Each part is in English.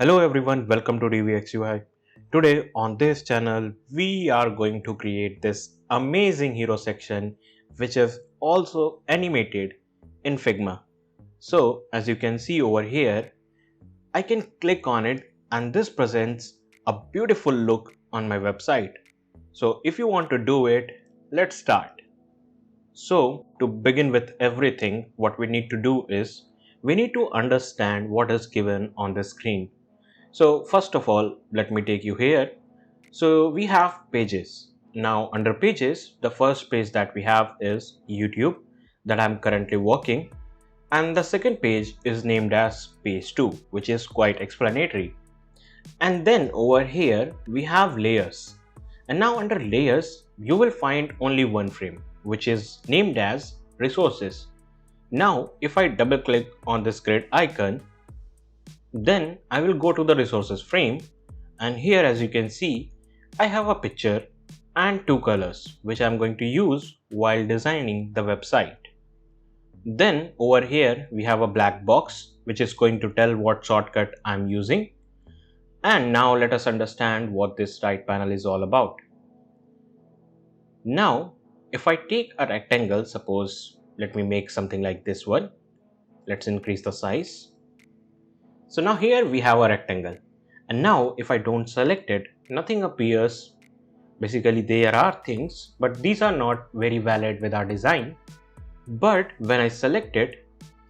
Hello everyone, welcome to DVxUI. Today on this channel, we are going to create this amazing hero section which is also animated in Figma. So as you can see over here, I can click on it and this presents a beautiful look on my website. So if you want to do it, let's start. So to begin with everything, what we need to do is we need to understand what is given on the screen. So first of all, let me take you here. So we have pages. Now under pages, the first page that we have is YouTube that I'm currently working. And the second page is named as page 2, which is quite explanatory. And then over here, we have layers. And now under layers, you will find only one frame, which is named as resources. Now, if I double click on this grid icon, then I will go to the resources frame, and here as you can see I have a picture and two colors which I'm going to use while designing the website. Then over here we have a black box which is going to tell what shortcut I'm using. And now let us understand what this right panel is all about. Now if I take a rectangle, suppose let me make something like this one. Let's increase the size. So now here we have a rectangle, and now if I don't select it, nothing appears. Basically there are things, but these are not very valid with our design. But when I select it,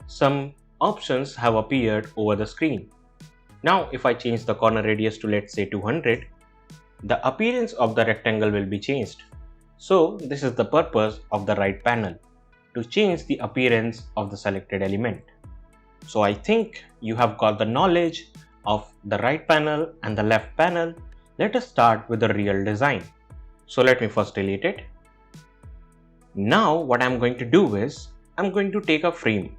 some options have appeared over the screen. Now if I change the corner radius to let's say 200, the appearance of the rectangle will be changed. So this is the purpose of the right panel, to change the appearance of the selected element. So I think you have got the knowledge of the right panel and the left panel. Let us start with the real design. So let me first delete it. Now what I'm going to do is I'm going to take a frame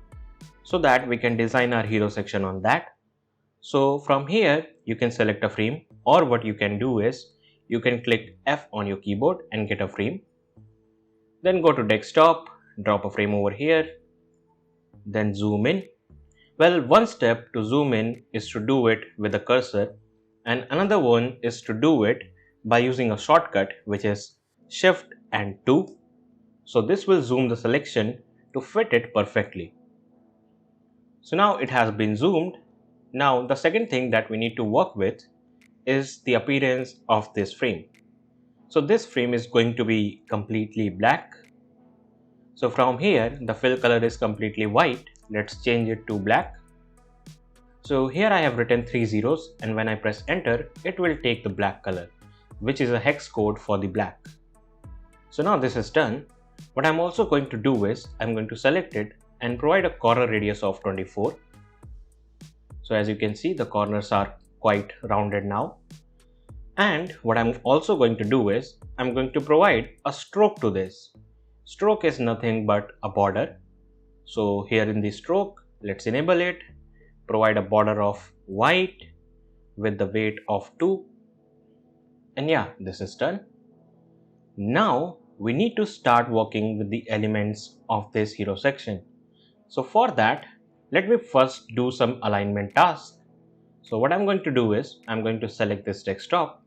so that we can design our hero section on that. So from here you can select a frame, or what you can do is you can click F on your keyboard and get a frame. Then go to desktop, drop a frame over here, then zoom in. Well, one step to zoom in is to do it with the cursor, and another one is to do it by using a shortcut which is Shift and 2. So this will zoom the selection to fit it perfectly. So now it has been zoomed. Now the second thing that we need to work with is the appearance of this frame. So this frame is going to be completely black. So from here the fill color is completely white. Let's change it to black. So here I have written 3 zeros, and when I press enter, it will take the black color, which is a hex code for the black. So now this is done. What I'm also going to do is I'm going to select it and provide a corner radius of 24. So as you can see, the corners are quite rounded now. And what I'm also going to do is I'm going to provide a stroke to this. Stroke is nothing but a border. So here in the stroke, let's enable it, provide a border of white with the weight of 2. And yeah, this is done. Now we need to start working with the elements of this hero section. So for that, let me first do some alignment tasks. So what I'm going to do is I'm going to select this desktop,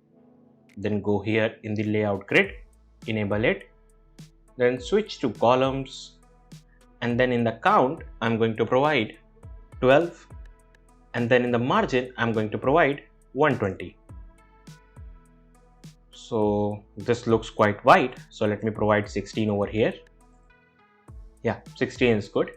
then go here in the layout grid, enable it, then switch to columns, and then in the count I'm going to provide 12, and then in the margin I'm going to provide 120. So this looks quite wide, so let me provide 16 over here. Yeah, 16 is good.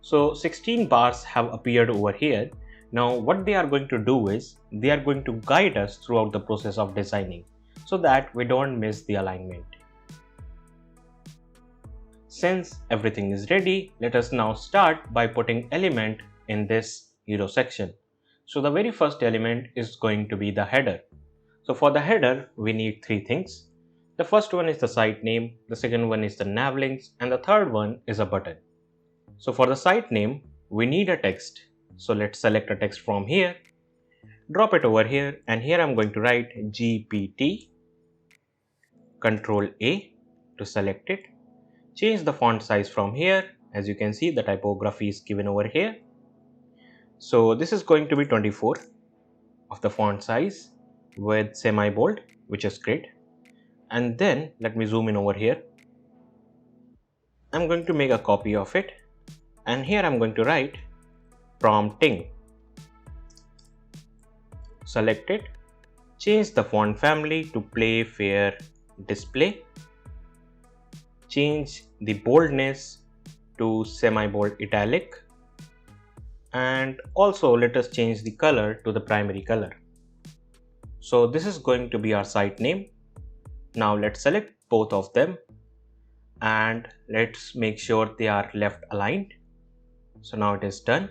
So 16 bars have appeared over here. Now what they are going to do is they are going to guide us throughout the process of designing so that we don't miss the alignment. Since everything is ready, let us now start by putting element in this hero section. So the very first element is going to be the header. So for the header, we need 3 things. The first one is the site name, the second one is the nav links, and the third one is a button. So for the site name, we need a text. So let's select a text from here, drop it over here, and here I'm going to write GPT, Control A to select it. Change the font size from here. As you can see, the typography is given over here. So this is going to be 24. of the font size with semi-bold, which is great. And then let me zoom in over here. I'm going to make a copy of it, and here I'm going to write prompting. Select it, change the font family to play fair display, change the boldness to semi-bold italic, and also let us change the color to the primary color. So this is going to be our site name. Now let's select both of them and let's make sure they are left aligned. So now it is done.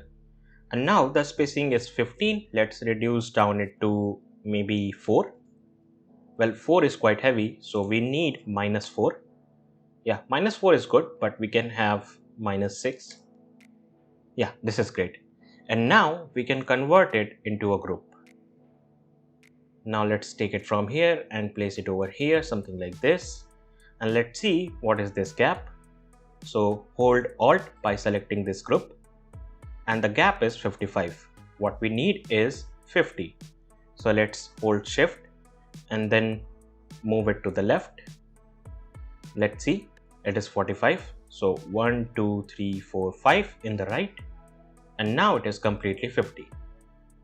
And now the spacing is 15. Let's reduce down it to maybe 4. Well, 4 is quite heavy, so we need -4. Yeah, -4 is good, but we can have -6. Yeah, this is great. And now we can convert it into a group. Now let's take it from here and place it over here, something like this. And let's see what is this gap. So hold Alt by selecting this group, and the gap is 55. What we need is 50. So let's hold Shift and then move it to the left. Let's see, it is 45. So 1, 2, 3, 4, 5 in the right, and now it is completely 50.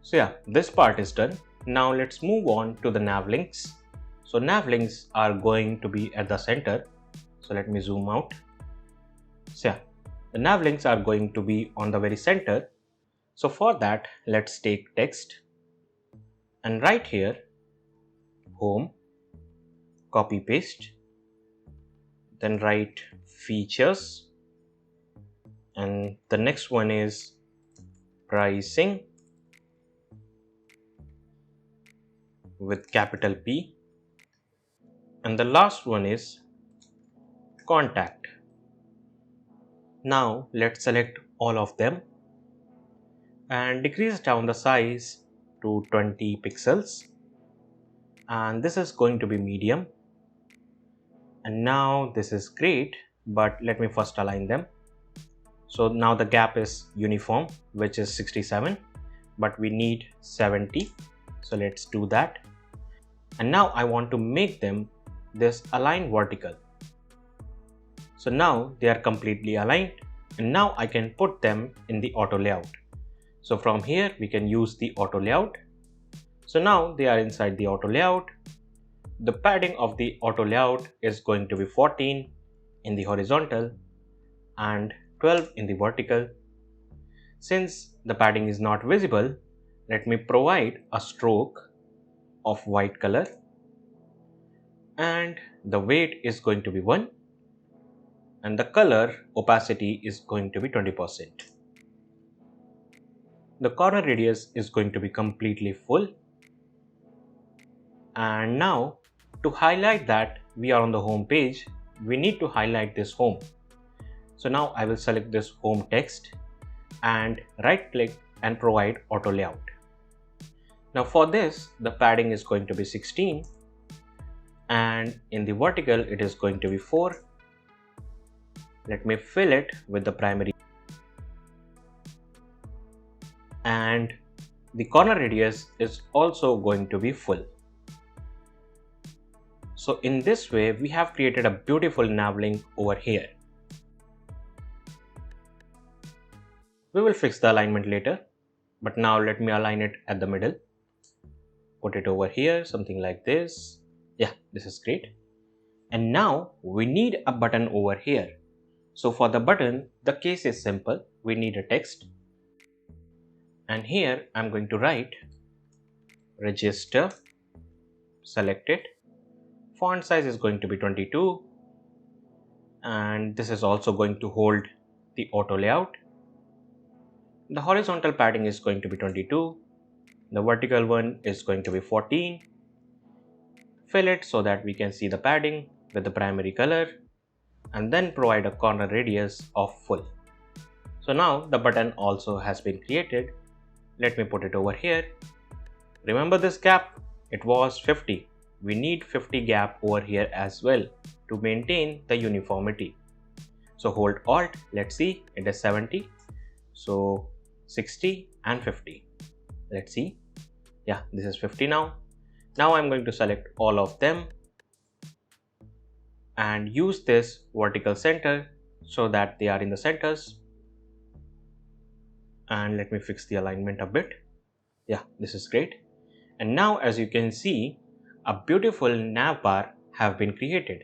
So yeah, this part is done. Now let's move on to the nav links. So nav links are going to be at the center. So let me zoom out. So yeah, the nav links are going to be on the very center. So for that, let's take text and write here home, copy paste, then write features, and the next one is pricing with capital P, and the last one is contact. Now let's select all of them and decrease down the size to 20 pixels, and this is going to be medium. And now this is great, but let me first align them. So now the gap is uniform, which is 67, but we need 70. So let's do that. And now I want to make them this align vertical. So now they are completely aligned, and now I can put them in the auto layout. So from here we can use the auto layout. So now they are inside the auto layout. The padding of the auto layout is going to be 14 in the horizontal and 12 in the vertical. Since the padding is not visible, let me provide a stroke of white color, and the weight is going to be 1, and the color opacity is going to be 20%. The corner radius is going to be completely full. And now to highlight that we are on the home page, we need to highlight this home. So now I will select this home text and right click and provide auto layout. Now for this, the padding is going to be 16, and in the vertical it is going to be 4. Let me fill it with the primary, and the corner radius is also going to be full. So in this way we have created a beautiful nav link over here. We will fix the alignment later, but now let me align it at the middle. Put it over here, something like this. Yeah, this is great. And now we need a button over here. So for the button, the case is simple. We need a text. And here I'm going to write register, select it. Font size is going to be 22. And this is also going to hold the auto layout. The horizontal padding is going to be 22. The vertical one is going to be 14. Fill it so that we can see the padding with the primary color, and then provide a corner radius of full. So now the button also has been created. Let me put it over here. Remember this gap? It was 50. We need 50 gap over here as well to maintain the uniformity. So hold Alt, let's see, it is 70. So 60 and 50. Let's see. Yeah, this is 50 now. Now I'm going to select all of them and use this vertical center so that they are in the centers. And let me fix the alignment a bit. Yeah, this is great. And now as you can see, a beautiful navbar have been created.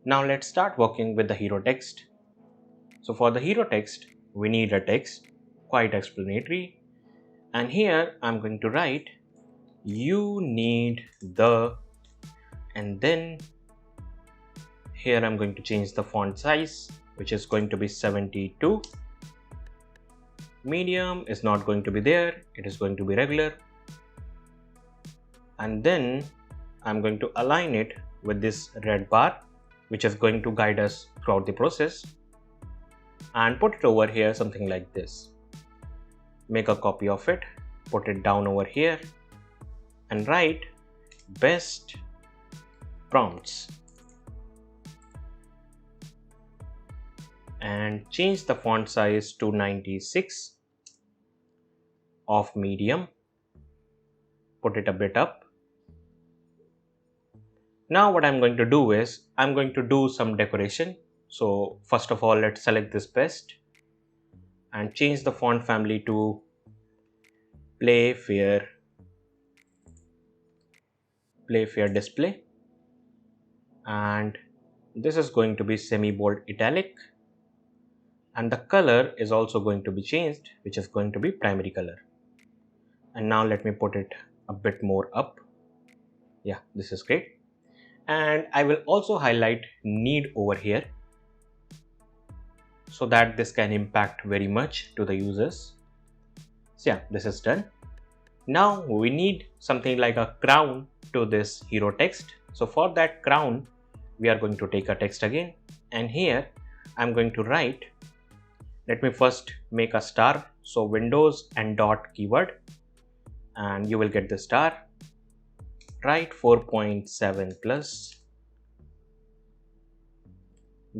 Now let's start working with the hero text. So for the hero text, we need a text, quite explanatory. And here I'm going to write, you need the, and then here I'm going to change the font size, which is going to be 72. Medium is not going to be there, it is going to be regular. And then I'm going to align it with this red bar, which is going to guide us throughout the process, and put it over here something like this. Make a copy of it, put it down over here and write best prompts and change the font size to 96 of medium, put it a bit up. Now what I'm going to do is I'm going to do some decoration. So first of all, let's select this best and change the font family to Playfair display, and this is going to be semi-bold italic, and the color is also going to be changed, which is going to be primary color. And now let me put it a bit more up. Yeah, this is great. And I will also highlight need over here so that this can impact very much to the users. So yeah, this is done. Now we need something like a crown to this hero text. So for that crown, we are going to take a text again, and here I'm going to write, let me first make a star. So Windows and dot keyword, and you will get the star. Write 4.7 plus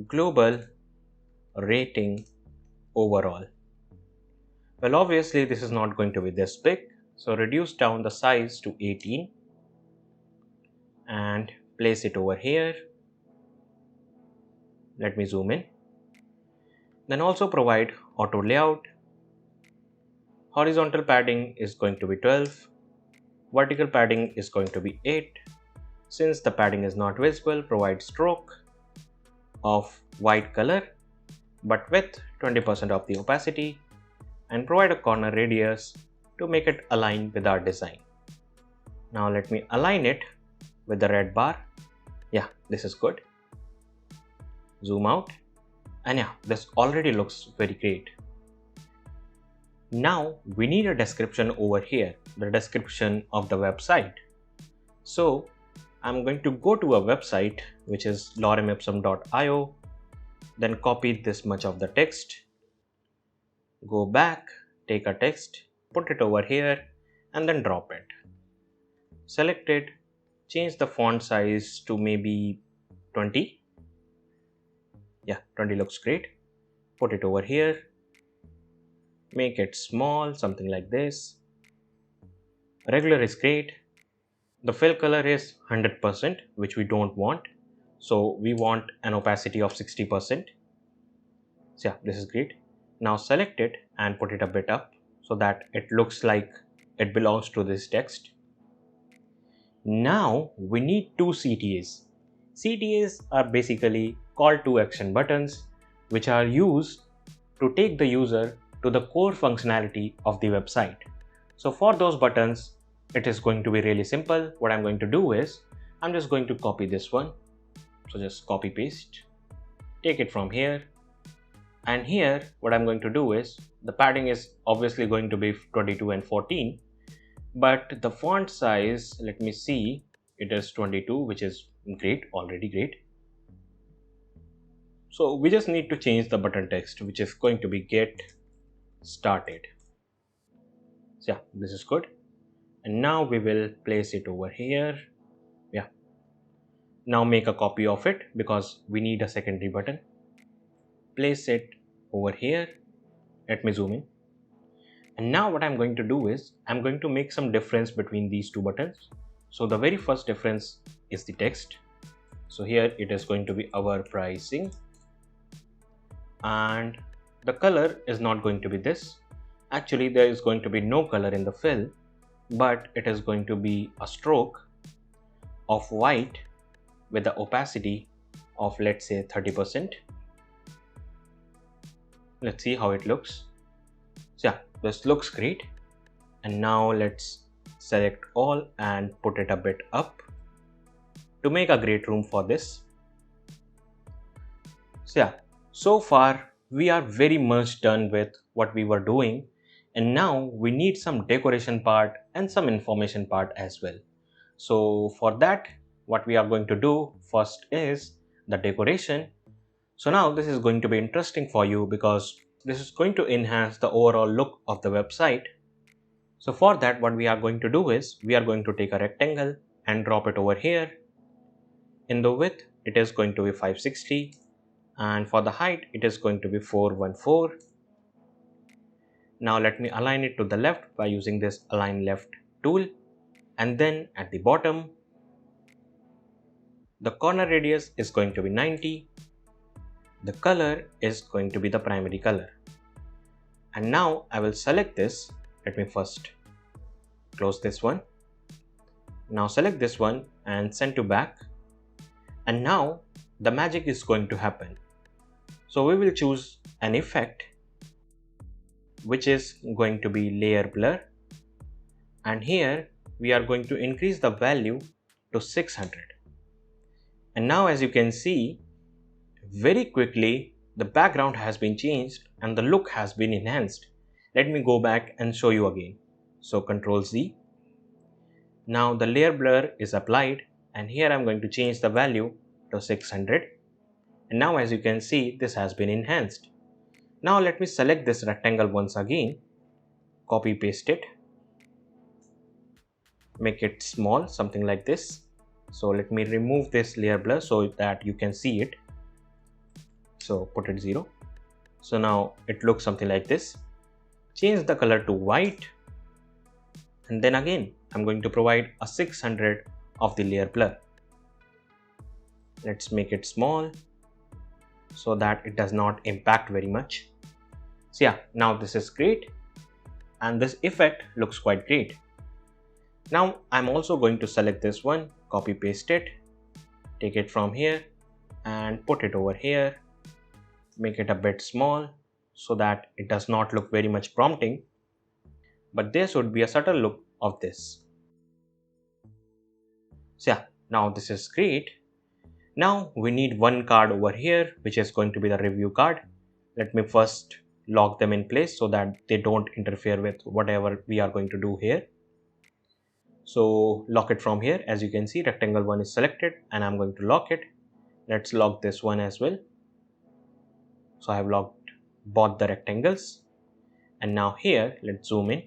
global rating overall. Well, obviously this is not going to be this big, so reduce down the size to 18 and place it over here. Let me zoom in. Then also provide auto layout. Horizontal padding is going to be 12. Vertical padding is going to be 8. Since the padding is not visible, provide stroke of white color but with 20% of the opacity, and provide a corner radius to make it align with our design. Now let me align it with the red bar. Yeah, this is good. Zoom out, and yeah, this already looks very great. Now we need a description over here, the description of the website. So I'm going to go to a website which is loremipsum.io, then copy this much of the text, go back, take a text, put it over here and then drop it. Select it, change the font size to maybe 20. Yeah, 20 looks great. Put it over here, make it small, something like this. Regular is great. The fill color is 100%, which we don't want. So we want an opacity of 60%. So yeah, this is great. Now select it and put it a bit up so that it looks like it belongs to this text. Now we need two CTAs. CTAs are basically call to action buttons, which are used to take the user to the core functionality of the website. So for those buttons, it is going to be really simple. What I'm going to do is I'm just going to copy this one. So just copy paste, take it from here. And here what I'm going to do is the padding is obviously going to be 22 and 14. But the font size, let me see, it is 22, which is great, already great. So we just need to change the button text, which is going to be get started. So yeah, this is good. And now we will place it over here. Yeah. Now make a copy of it because we need a secondary button. Place it over here. Let me zoom in. And now what I'm going to do is I'm going to make some difference between these two buttons. So the very first difference is the text. So here it is going to be our pricing, and the color is not going to be this. Actually, there is going to be no color in the fill, but it is going to be a stroke of white with the opacity of, let's say, 30%. Let's see how it looks. So yeah, this looks great. And now let's select all and put it a bit up to make a great room for this. So yeah, so far we are very much done with what we were doing, and now we need some decoration part and some information part as well. So for that, what we are going to do first is the decoration. So now this is going to be interesting for you because this is going to enhance the overall look of the website. So for that, what we are going to do is we are going to take a rectangle and drop it over here. In the width, it is going to be 560, and for the height, it is going to be 414. Now let me align it to the left by using this align left tool, and then at the bottom, the corner radius is going to be 90. The color is going to be the primary color. And now I will select this. Let me first close this one. Now select this one and send to back. And now the magic is going to happen. So we will choose an effect, which is going to be layer blur. And here we are going to increase the value to 600. And now as you can see, very quickly the background has been changed and the look has been enhanced. Let me go back and show you again. So Ctrl Z. Now the layer blur is applied, and here I'm going to change the value to 600. And now as you can see, this has been enhanced. Now let me select this rectangle once again, copy paste it, make it small, something like this. So let me remove this layer blur so that you can see it. So put it 0. So now it looks something like this. Change the color to white, and then again I'm going to provide a 600 of the layer blur. Let's make it small so that it does not impact very much. So yeah, now this is great, and this effect looks quite great. Now I'm also going to select this one, copy paste it, take it from here and put it over here, make it a bit small so that it does not look very much prompting, but there should be a subtle look of this. So yeah, now this is great. Now we need one card over here, which is going to be the review card. Let me first lock them in place so that they don't interfere with whatever we are going to do here. So lock it from here. As you can see, rectangle one is selected and I'm going to lock it. Let's lock this one as well. So I have locked both the rectangles. And now here, let's zoom in.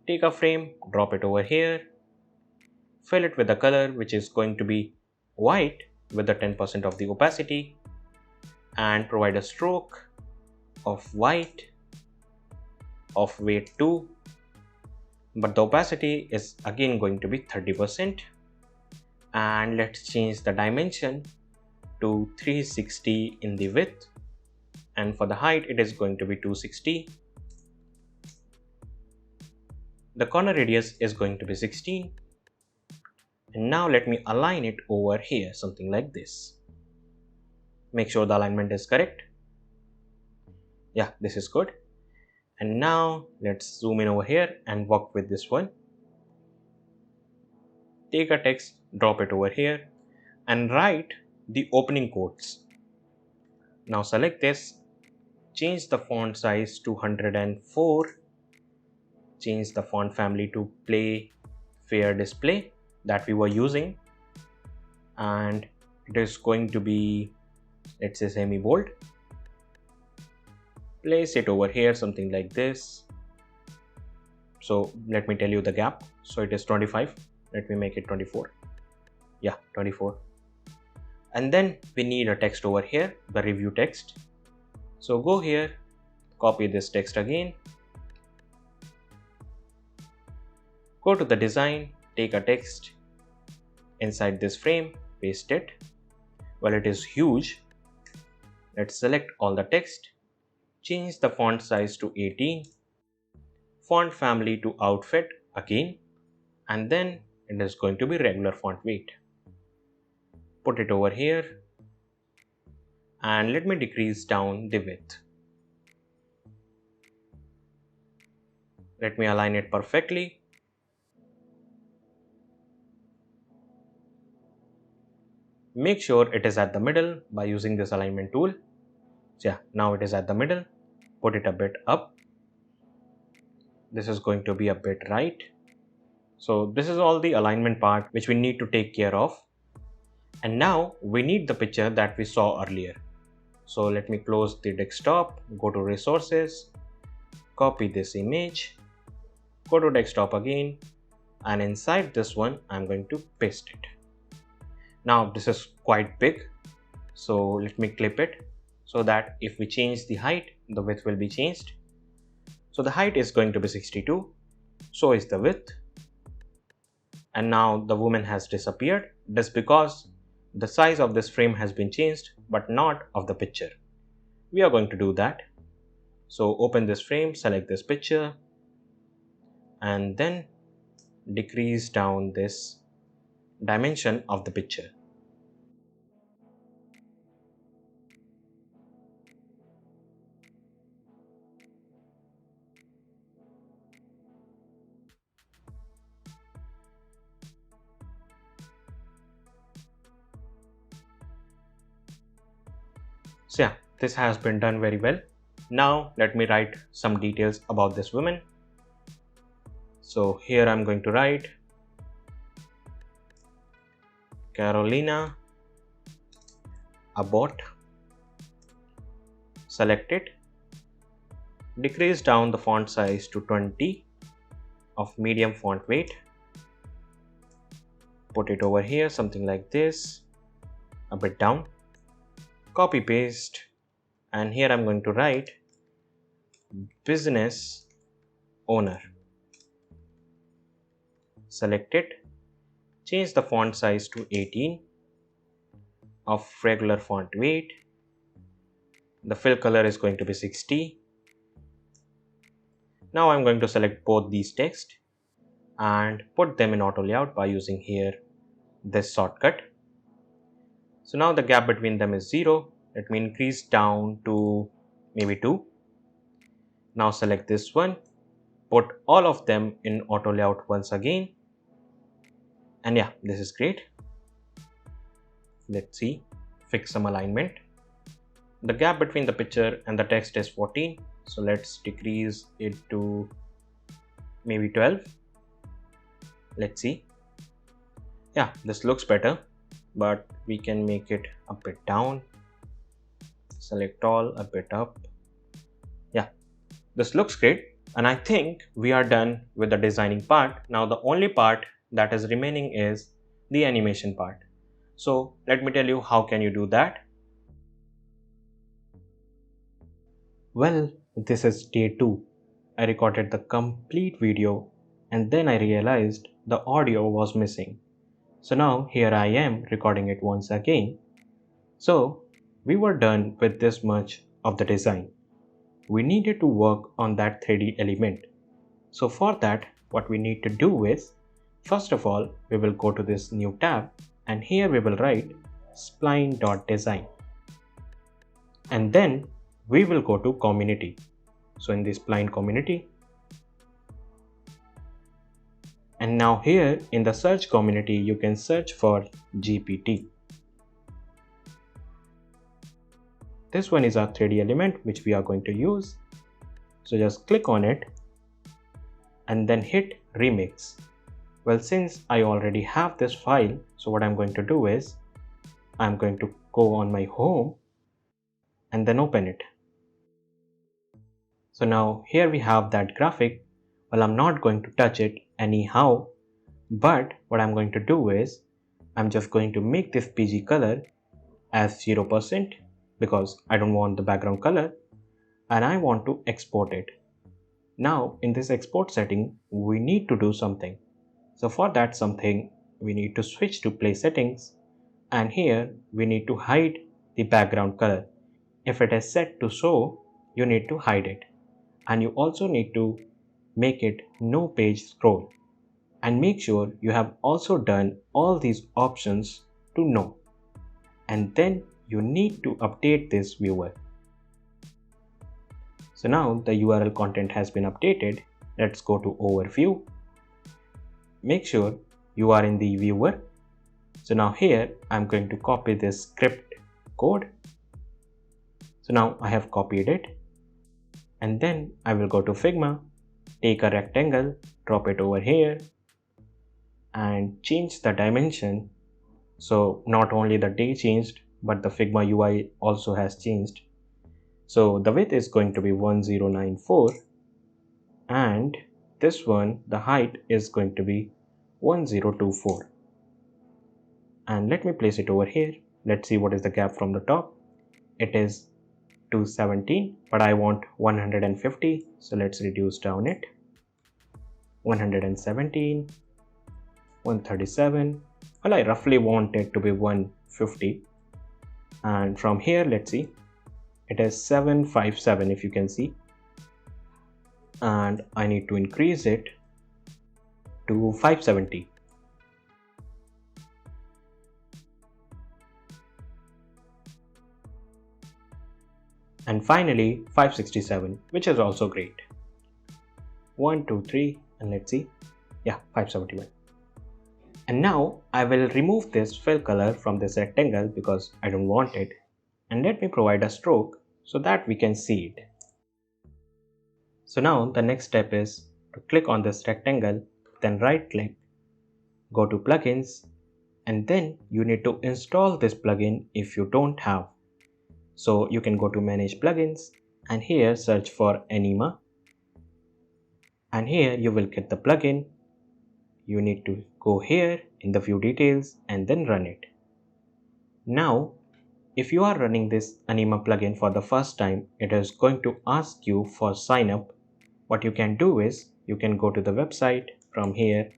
Take a frame, drop it over here. Fill it with the color, which is going to be white with the 10% of the opacity. And provide a stroke of white of weight 2. But the opacity is again going to be 30%. And let's change the dimension to 360 in the width. And for the height, it is going to be 260. The corner radius is going to be 16. And now let me align it over here, something like this. Make sure the alignment is correct. Yeah, this is good. And now let's zoom in over here and work with this one. Take a text, drop it over here and write the opening quotes. Now select this, change the font size to 104, change the font family to Play Fair Display that we were using, and it is going to be, let's say, semi bold. Place it over here, something like this. So let me tell you the gap. So it is 25. Let me make it 24. Yeah, 24. And then we need a text over here, the review text. So go here, copy this text again, Go to the design, take a text inside this frame, paste it. Well, it is huge. Let's select all the text, change the font size to 18, font family to outfit again, and then it is going to be regular font weight. Put it over here and let me decrease down the width. Let me align it perfectly. Make sure it is at the middle by using this alignment tool. So yeah, now it is at the middle. Put it a bit up. This is going to be a bit right. So this is all the alignment part which we need to take care of. And now we need the picture that we saw earlier. So let me close the desktop, go to resources, copy this image, go to desktop again, and inside this one I'm going to paste it. Now this is quite big, so let me clip it so that if we change the height, the width will be changed. So the height is going to be 62, so is the width. And now the woman has disappeared. That's because the size of this frame has been changed, but not of the picture. We are going to do that. So open this frame, select this picture, and then decrease down this dimension of the picture. So yeah, this has been done very well. Now let me write some details about this woman. So here I'm going to write Carolina Abbott. Select it. Decrease down the font size to 20 of medium font weight. Put it over here, something like this, a bit down. Copy paste, and here I'm going to write business owner. Select it, change the font size to 18 of regular font weight. The fill color is going to be 60. Now I'm going to select both these text and put them in auto layout by using here this shortcut. So now the gap between them is 0. Let me increase down to maybe 2. Now select this one, put all of them in auto layout once again. And yeah, this is great. Let's see, fix some alignment. The gap between the picture and the text is 14. So let's decrease it to maybe 12. Let's see. Yeah, this looks better, but we can make it a bit down. Select all, a bit up. Yeah, this looks great. And I think we are done with the designing part. Now the only part that is remaining is the animation part. So let me tell you how can you do that. Well, this is day 2. I recorded the complete video and then I realized the audio was missing. So now here I am recording it once again. So we were done with this much of the design. We needed to work on that 3D element. So for that, what we need to do is, first of all, we will go to this new tab and here we will write spline.design. And then we will go to community. So in this spline community, and now here in the search community, you can search for GPT. This one is our 3D element which we are going to use. So just click on it and then hit remix. Well, since I already have this file, so what I'm going to do is I'm going to go on my home and then open it. So now here we have that graphic. Well, I'm not going to touch it anyhow, but what I'm going to do is I'm just going to make this PG color as 0% because I don't want the background color and I want to export it. Now in this export setting, we need to do something. So for that something, we need to switch to play settings, and here we need to hide the background color. If it is set to show, you need to hide it, and you also need to make it no page scroll, and make sure you have also done all these options to no, and then you need to update this viewer. So now the URL content has been updated. Let's go to overview. Make sure you are in the viewer. So now here I'm going to copy this script code. So now I have copied it, and then I will go to Figma, take a rectangle, drop it over here, and change the dimension. So not only the day changed, but the Figma UI also has changed. So the width is going to be 1094, and this one, the height is going to be 1024. And let me place it over here. Let's see what is the gap from the top. It is 217, but I want 150. So let's reduce down it. 117, 137. Well, I roughly want it to be 150. And from here, let's see. It is 757 if you can see. And I need to increase it to 570. And finally 567, which is also great. 1, 2, 3, and let's see. Yeah, 571. And now I will remove this fill color from this rectangle because I don't want it. And let me provide a stroke so that we can see it. So now the next step is to click on this rectangle, then right click, go to plugins, and then you need to install this plugin if you don't have. So you can go to manage plugins, and here search for Anima, and here you will get the plugin. You need to go here in the view details and then run it. Now if you are running this Anima plugin for the first time, it is going to ask you for sign up. What you can do is you can go to the website from here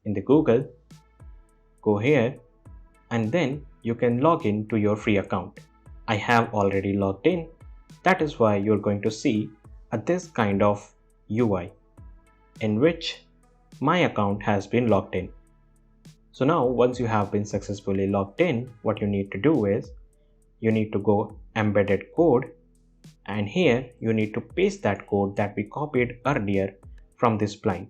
in the Google, go here, and then you can log in to your free account. I have already logged in. That is why you're going to see this kind of UI in which my account has been logged in. So now once you have been successfully logged in, what you need to do is you need to go embedded code, and here you need to paste that code that we copied earlier from this spline.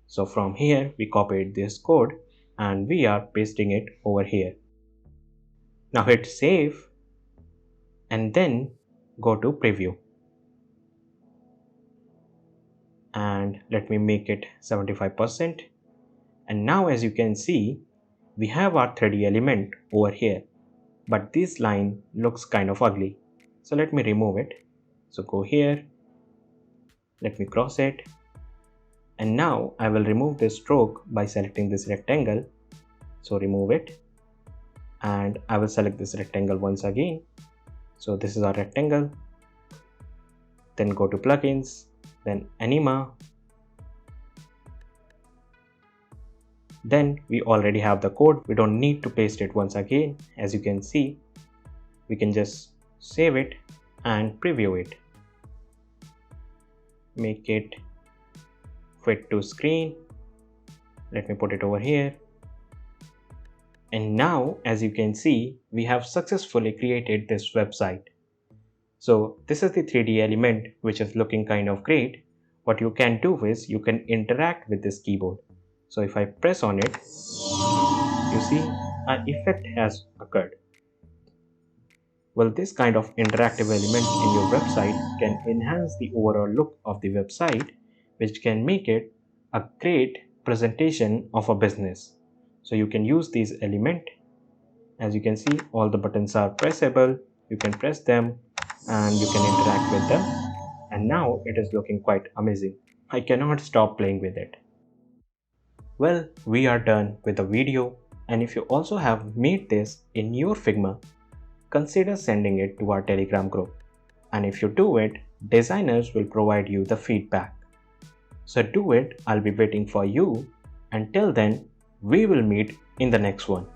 So from here we copied this code and we are pasting it over here. Now hit save and then go to preview, and let me make it 75%. And now as you can see, we have our 3D element over here, but this line looks kind of ugly. So let me remove it. So go here, let me cross it, and now I will remove this stroke by selecting this rectangle. So remove it, and I will select this rectangle once again. So this is our rectangle. Then go to plugins, then Anima. Then we already have the code. We don't need to paste it once again. As you can see, we can just save it and preview it. Make it fit to screen. Let me put it over here. And now as you can see, we have successfully created this website. So this is the 3D element which is looking kind of great. What you can do is you can interact with this keyboard. So if I press on it, you see an effect has occurred. Well, this kind of interactive element in your website can enhance the overall look of the website, which can make it a great presentation of a business. So you can use these elements. As you can see, all the buttons are pressable. You can press them and you can interact with them. And now it is looking quite amazing. I cannot stop playing with it. Well, we are done with the video, and if you also have made this in your Figma, consider sending it to our Telegram group. And if you do it, designers will provide you the feedback. So do it. I'll be waiting for you. Until then, we will meet in the next one.